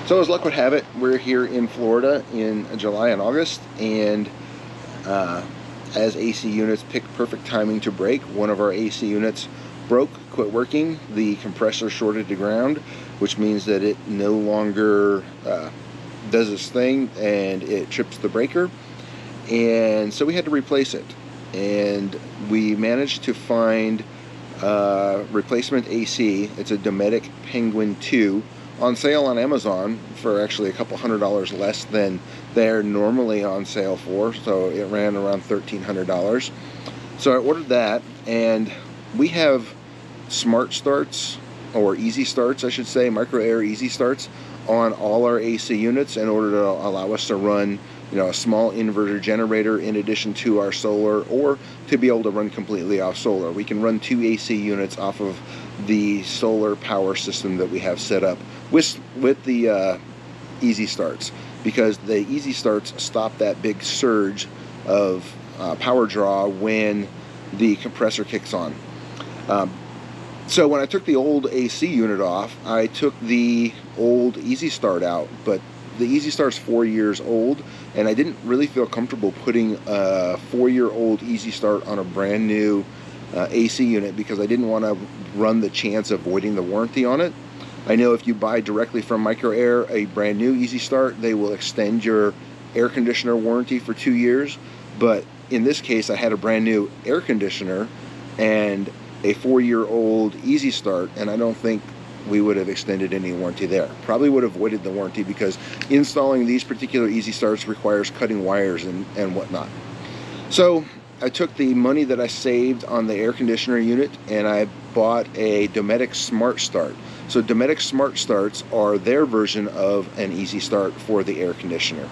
So as luck would have it, we're here in Florida in July and August, and as AC units pick perfect timing to break, one of our AC units broke, quit working. The compressor shorted to ground, which means that it no longer does its thing and it trips the breaker. And so we had to replace it. And we managed to find replacement AC. It's a Dometic Penguin 2 on sale on Amazon for actually a couple $100 less than they're normally on sale for. So it ran around $1,300. So I ordered that, and we have Smart Starts, or Easy Starts I should say, MicroAir Easy Starts on all our AC units in order to allow us to run, you know, a small inverter generator in addition to our solar, or to be able to run completely off solar. We can run 2 AC units off of the solar power system that we have set up with the Easy Starts, because the Easy Starts stop that big surge of power draw when the compressor kicks on. So when I took the old AC unit off, I took the old Easy Start out, but the Easy Start's 4 years old, and I didn't really feel comfortable putting a 4-year-old Easy Start on a brand new AC unit, because I didn't want to run the chance of voiding the warranty on it. I know if you buy directly from MicroAir a brand new Easy Start, they will extend your air conditioner warranty for 2 years, but in this case I had a brand new air conditioner and a 4-year-old Easy Start, and I don't think we would have extended any warranty there. Probably would have voided the warranty, because installing these particular Easy Starts requires cutting wires and whatnot. So I took the money that I saved on the air conditioner unit and I bought a Dometic Smart Start. So Dometic Smart Starts are their version of an Easy Start for the air conditioner.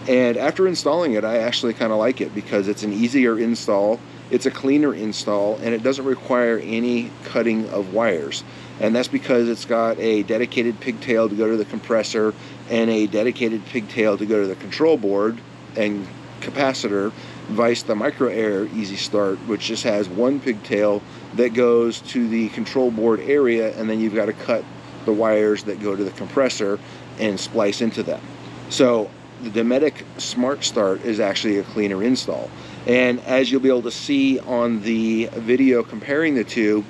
And after installing it, I actually kind of like it, because it's an easier install, it's a cleaner install, and it doesn't require any cutting of wires. And that's because it's got a dedicated pigtail to go to the compressor and a dedicated pigtail to go to the control board and capacitor, vice the MicroAir Easy Start, which just has one pigtail that goes to the control board area, and then you've got to cut the wires that go to the compressor and splice into them. So the Dometic Smart Start is actually a cleaner install. And as you'll be able to see on the video comparing the two,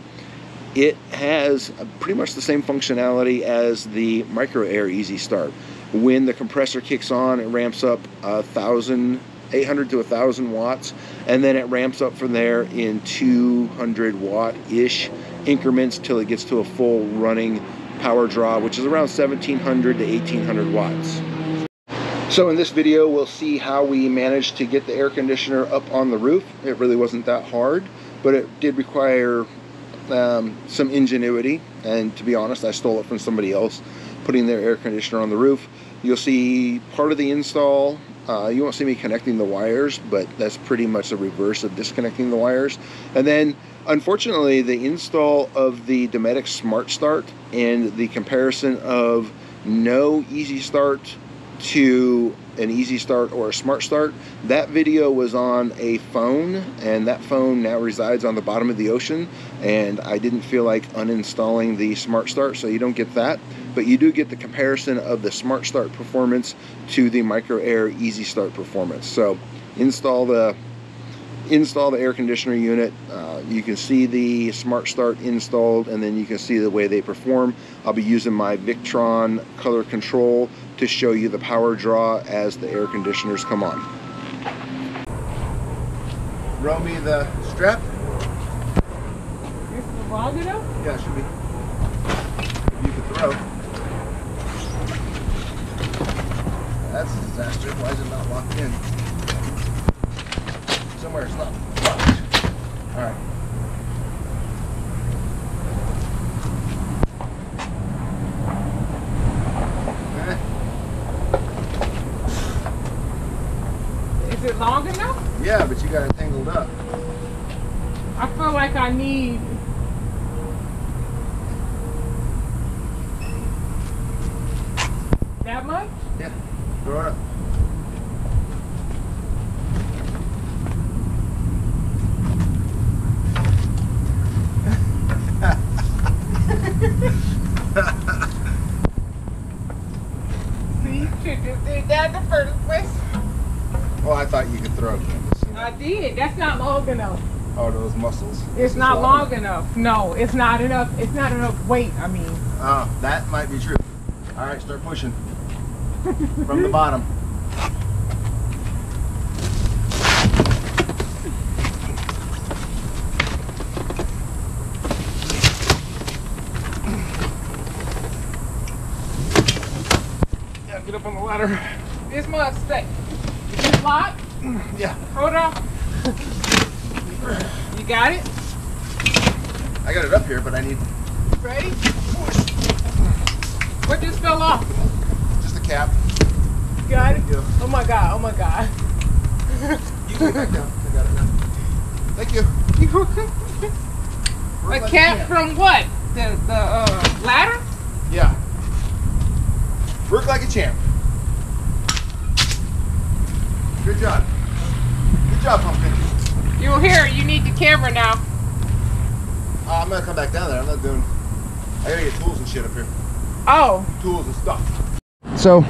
it has pretty much the same functionality as the MicroAir Easy Start. When the compressor kicks on, it ramps up 800 to 1,000 watts, and then it ramps up from there in 200 watt-ish increments till it gets to a full running power draw, which is around 1,700 to 1,800 watts. So in this video, we'll see how we managed to get the air conditioner up on the roof. It really wasn't that hard, but it did require some ingenuity, and to be honest, I stole it from somebody else, putting their air conditioner on the roof. You'll see part of the install. You won't see me connecting the wires, but that's pretty much the reverse of disconnecting the wires. And then, unfortunately, the install of the Dometic Smart Start and the comparison of no Easy Start to an Easy Start or a Smart Start, that video was on a phone, and that phone now resides on the bottom of the ocean, and I didn't feel like uninstalling the Smart Start, so you don't get that. But you do get the comparison of the Smart Start performance to the MicroAir Easy Start performance. So install the air conditioner unit. You can see the Smart Start installed, and then you can see the way they perform. I'll be using my Victron color control to show you the power draw as the air conditioners come on. Roll me the strap. Is it long enough? Yeah, it should be. If you could throw. That's a disaster. Why is it not locked in? Somewhere it's not locked. Alright. Is it long enough? Yeah, but you got it tangled up. I feel like I need... that much? Yeah, throw it up. did. That's not long enough. Oh, those muscles. It's not long enough. No, it's not enough. It's not enough weight, I mean. Oh, that might be true. All right, start pushing from the bottom. Yeah, get up on the ladder. This must stay. Is this locked? Yeah. Hold on. You got it? I got it up here, but I need Ready? What just fell off? just a cap. Got it? Yeah. Oh my God, oh my God. You go back down. I got it now. Thank you. A cap from what? The ladder? Yeah. Work like a champ. Good job. Good job, Pumpkin. You're here, you need the camera now. I'm gonna come back down there. I'm not doing. I gotta get tools and shit up here. Oh. Tools and stuff. So,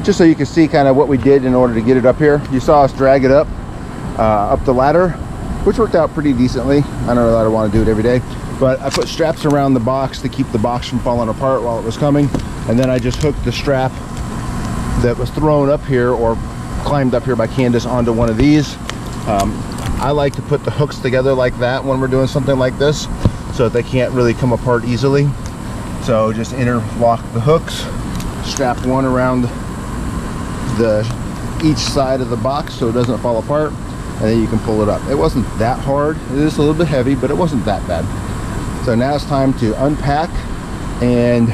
just so you can see kind of what we did in order to get it up here, you saw us drag it up the ladder, which worked out pretty decently. I don't know that I want to do it every day, but I put straps around the box to keep the box from falling apart while it was coming, and then I just hooked the strap that was thrown up here or climbed up here by Candace onto one of these. I like to put the hooks together like that when we're doing something like this so that they can't really come apart easily. So just interlock the hooks, strap one around each side of the box so it doesn't fall apart, and then you can pull it up. It wasn't that hard. It is a little bit heavy, but it wasn't that bad. So now it's time to unpack and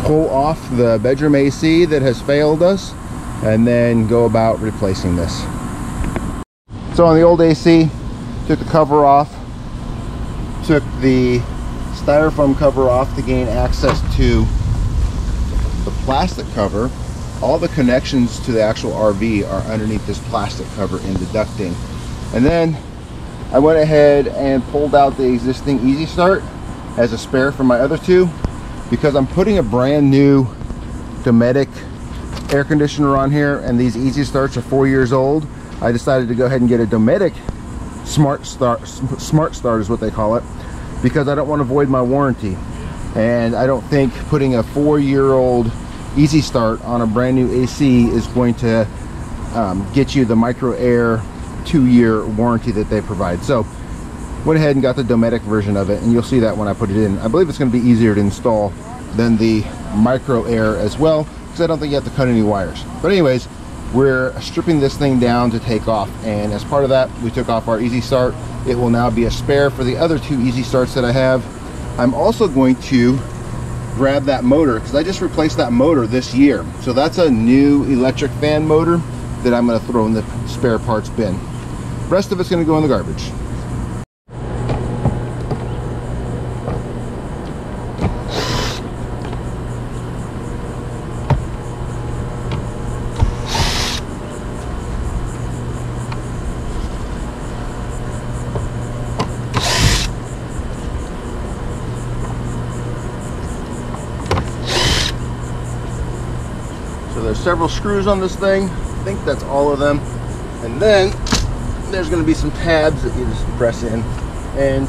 pull off the bedroom AC that has failed us, and then go about replacing this. So on the old AC, took the cover off, took the styrofoam cover off to gain access to the plastic cover. All the connections to the actual RV are underneath this plastic cover in the ducting. And then I went ahead and pulled out the existing Easy Start as a spare for my other two, because I'm putting a brand new Dometic air conditioner on here, and these Easy Starts are 4 years old. I decided to go ahead and get a Dometic Smart Start is what they call it, because I don't want to void my warranty, and I don't think putting a 4-year-old Easy Start on a brand new AC is going to get you the MicroAir 2-year warranty that they provide. So went ahead and got the Dometic version of it, and you'll see that when I put it in. I believe it's going to be easier to install than the MicroAir as well, because I don't think you have to cut any wires. But anyways, we're stripping this thing down to take off, and as part of that we took off our Easy Start. It will now be a spare for the other two Easy Starts that I have. I'm also going to grab that motor, because I just replaced that motor this year. So that's a new electric fan motor that I'm going to throw in the spare parts bin. The rest of it's going to go in the garbage. There's several screws on this thing. I think that's all of them. And then there's going to be some tabs that you just press in. And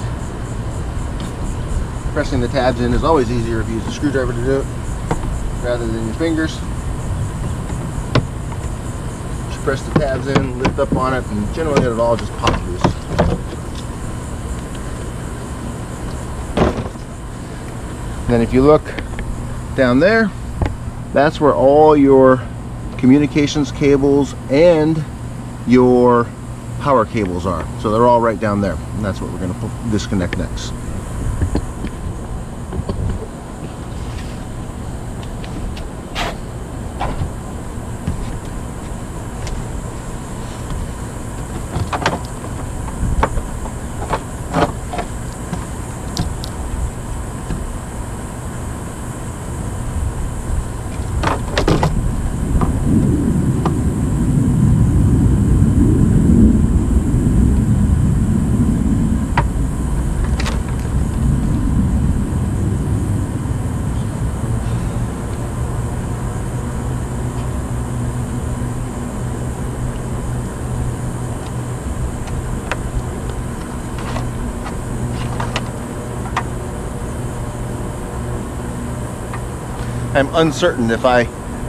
pressing the tabs in is always easier if you use a screwdriver to do it rather than your fingers. Just press the tabs in, lift up on it, and generally it'll all just pop loose. Then if you look down there, that's where all your communications cables and your power cables are. So they're all right down there, and that's what we're going to disconnect next. I'm uncertain if I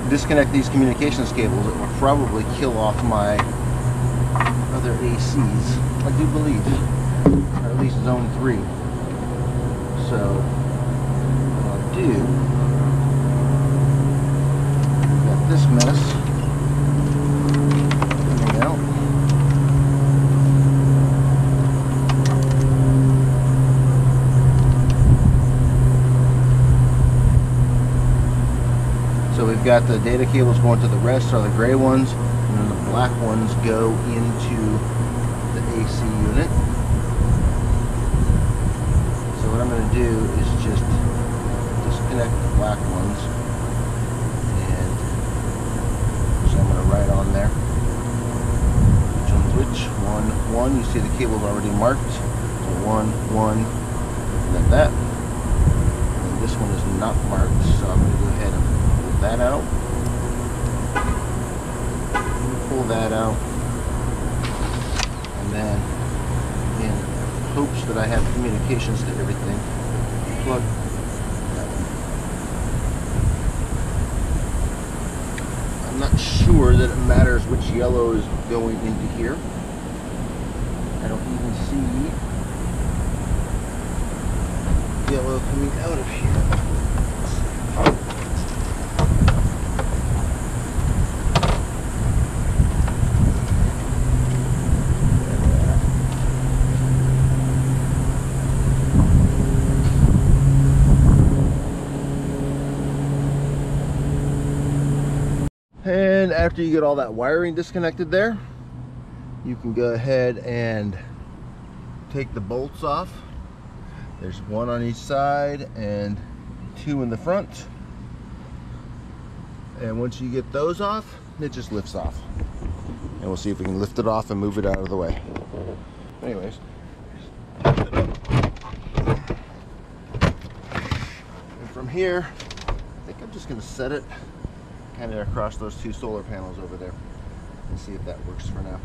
disconnect these communications cables, it will probably kill off my other ACs. I do believe, or at least zone 3. So what I'll do, got this mess coming out. So we've got the data cables going to the rest are the gray ones, and then the black ones go into the AC unit. So what I'm going to do is just disconnect the black ones, and so I'm going to write on there which one's which. 1, 1. You see the cable's already marked. So 1, 1, and then that. And this one is not marked, so I'm going to go ahead and pull that out. Pull that out, and then in hopes that I have communications to everything, plug that one. I'm not sure that it matters which yellow is going into here. I don't even see yellow coming out of here. And after you get all that wiring disconnected there, you can go ahead and take the bolts off. There's 1 on each side and 2 in the front. And once you get those off, it just lifts off. And we'll see if we can lift it off and move it out of the way. Anyways, and from here, I think I'm just going to set it kind of across those 2 solar panels over there and see if that works for now.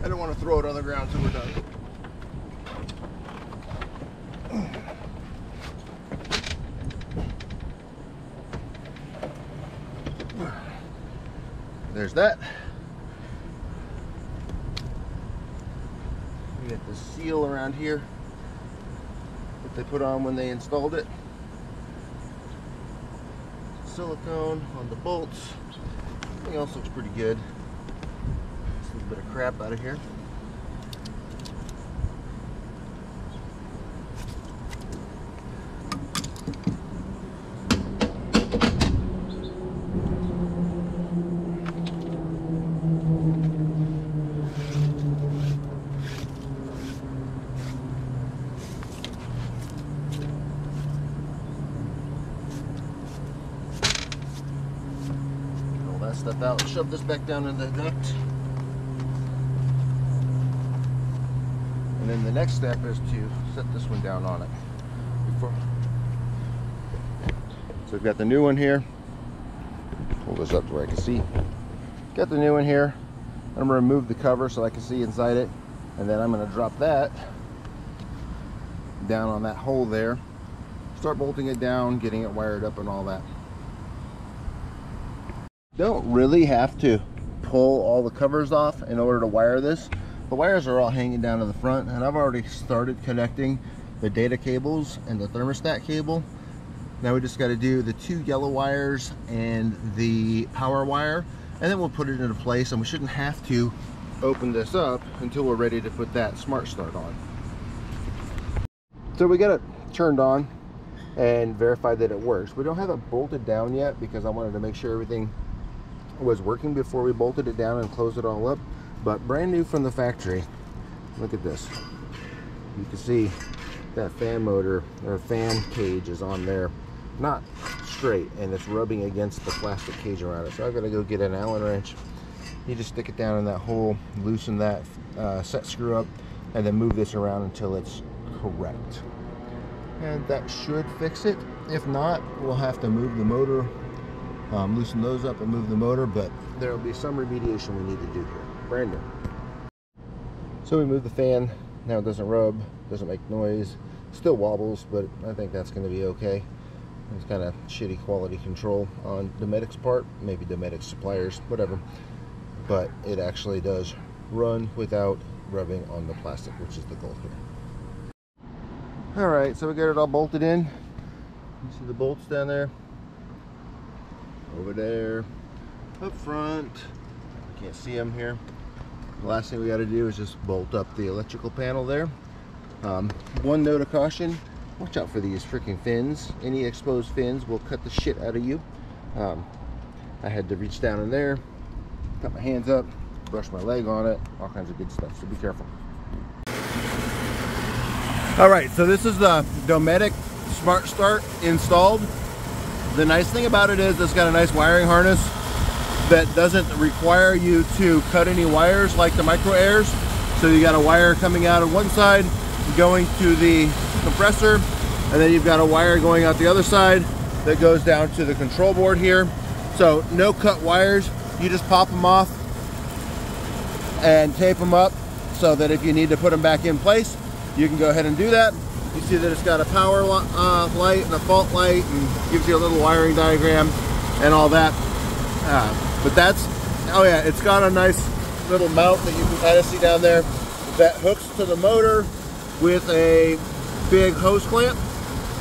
I don't want to throw it on the ground till we're done. There's that. We got the seal around here that they put on when they installed it. Silicone on the bolts. Everything else looks pretty good. Just a little bit of crap out of here. Stuff out, shove this back down in the duct, and then the next step is to set this one down on it. So we've got the new one here. Pull this up to where I can see. Got the new one here. I'm going to remove the cover so I can see inside it, and then I'm going to drop that down on that hole there. Start bolting it down, getting it wired up and all that. Don't really have to pull all the covers off in order to wire this. The wires are all hanging down to the front, and I've already started connecting the data cables and the thermostat cable. Now we just got to do the 2 yellow wires and the power wire, and then we'll put it into place, and we shouldn't have to open this up until we're ready to put that Smart Start on. So we got it turned on and verified that it works. We don't have it bolted down yet because I wanted to make sure everything was working before we bolted it down and closed it all up. But brand new from the factory. Look at this. You can see that fan motor or fan cage is on there, not straight, and it's rubbing against the plastic cage around it. So I've got to go get an Allen wrench. You just stick it down in that hole, loosen that set screw up, and then move this around until it's correct. And that should fix it. If not, we'll have to move the motor, loosen those up and move the motor, but there will be some remediation we need to do here. Brand new. So we move the fan. Now it doesn't rub, doesn't make noise, still wobbles, but I think that's going to be okay. It's kind of shitty quality control on Dometic's part, maybe Dometic suppliers, whatever. But it actually does run without rubbing on the plastic, which is the goal here. Alright, so we got it all bolted in. You see the bolts down there? Over there. Up front. I can't see them here. The last thing we got to do is just bolt up the electrical panel there. One note of caution, watch out for these freaking fins. Any exposed fins will cut the shit out of you. I had to reach down in there, cut my hands up, brush my leg on it, all kinds of good stuff, so be careful. Alright, so this is the Dometic Smart Start installed. The nice thing about it is it's got a nice wiring harness that doesn't require you to cut any wires like the MicroAirs. So you got a wire coming out of one side going to the compressor, and then you've got a wire going out the other side that goes down to the control board here. So no cut wires, you just pop them off and tape them up so that if you need to put them back in place, you can go ahead and do that. You see that it's got a power light and a fault light, and gives you a little wiring diagram and all that. But that's, oh yeah, it's got a nice little mount that you can kind of see down there that hooks to the motor with a big hose clamp.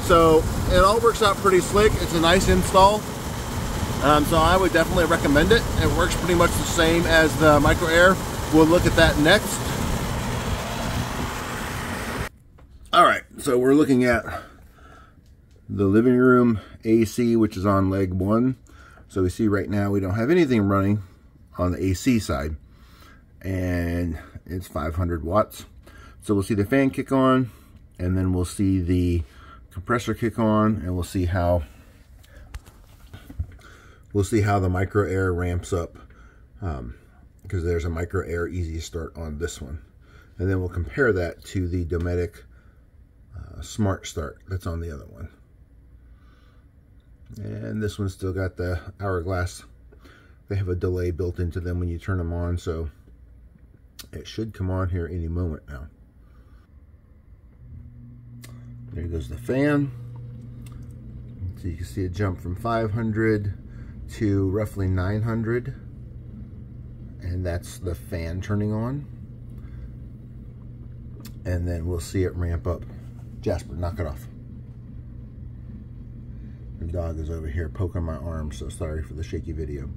So it all works out pretty slick. It's a nice install. So I would definitely recommend it. It works pretty much the same as the MicroAir. We'll look at that next. All right, so we're looking at the living room AC, which is on leg 1. So we see right now we don't have anything running on the AC side, and it's 500 watts. So we'll see the fan kick on, and then we'll see the compressor kick on, and we'll see how the MicroAir ramps up, because there's a MicroAir Easy Start on this one. And then we'll compare that to the Dometic Smart Start that's on the other one. And this one's still got the hourglass. They have a delay built into them when you turn them on, so it should come on here any moment now. There goes the fan. So you can see it jump from 500 to roughly 900, and that's the fan turning on. And then we'll see it ramp up. Jasper, knock it off. The dog is over here poking my arm, so sorry for the shaky video.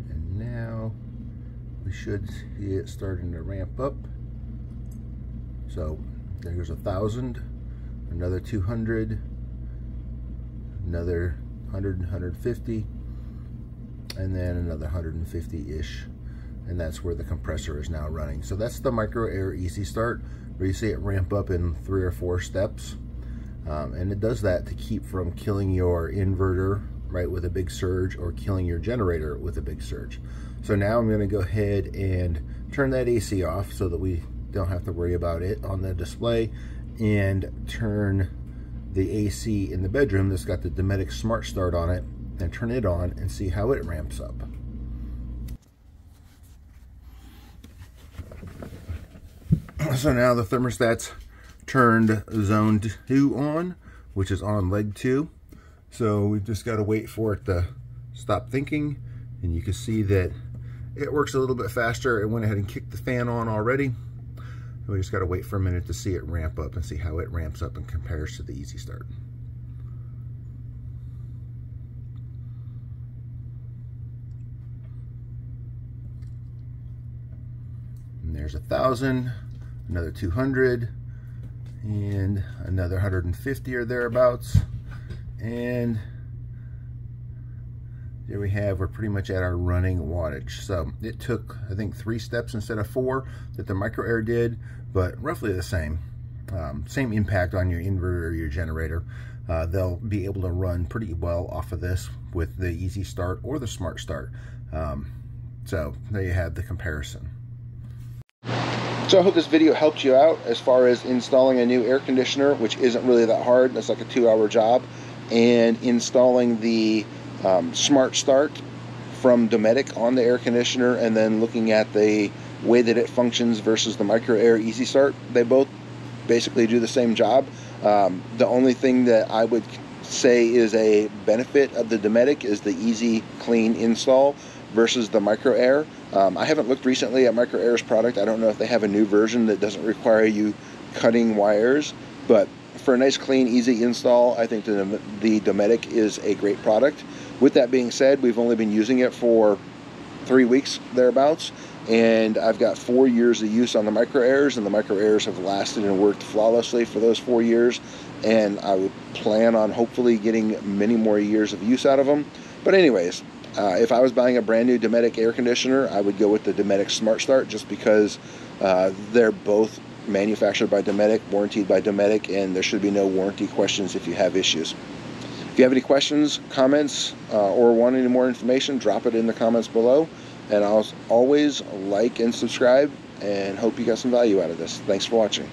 And now we should see it starting to ramp up. So there's 1,000, another 200, another 100, 150, and then another 150-ish. And that's where the compressor is now running. So that's the MicroAir Easy Start, where you see it ramp up in 3 or 4 steps. And it does that to keep from killing your inverter, right, with a big surge, or killing your generator with a big surge. So now I'm going to go ahead and turn that AC off so that we don't have to worry about it on the display, and turn the AC in the bedroom that's got the Dometic Smart Start on it, and turn it on and see how it ramps up. So now the thermostat's turned zone 2 on, which is on leg 2. So we've just got to wait for it to stop thinking, and you can see that it works a little bit faster. It went ahead and kicked the fan on already. We just got to wait for a minute to see it ramp up and see how it ramps up and compares to the Easy Start. And there's 1,000, another 200, and another 150 or thereabouts. And there we have, we're pretty much at our running wattage. So it took, I think, 3 steps instead of 4 that the MicroAir did, but roughly the same. Same impact on your inverter or your generator. They'll be able to run pretty well off of this with the Easy Start or the Smart Start. So there you have the comparison. So I hope this video helped you out as far as installing a new air conditioner, which isn't really that hard. That's like a 2-hour job. And installing the Smart Start from Dometic on the air conditioner, and then looking at the way that it functions versus the MicroAir Easy Start. They both basically do the same job. The only thing that I would say is a benefit of the Dometic is the easy, clean install versus the MicroAir. I haven't looked recently at MicroAir's product. I don't know if they have a new version that doesn't require you cutting wires, but for a nice, clean, easy install, I think the Dometic is a great product. With that being said, we've only been using it for 3 weeks thereabouts, and I've got 4 years of use on the MicroAirs, and the MicroAirs have lasted and worked flawlessly for those 4 years, and I would plan on hopefully getting many more years of use out of them. But anyways, if I was buying a brand new Dometic air conditioner, I would go with the Dometic Smart Start, just because they're both manufactured by Dometic, warranted by Dometic, and there should be no warranty questions if you have issues. If you have any questions, comments, or want any more information, drop it in the comments below. And I'll always like and subscribe, and hope you got some value out of this. Thanks for watching.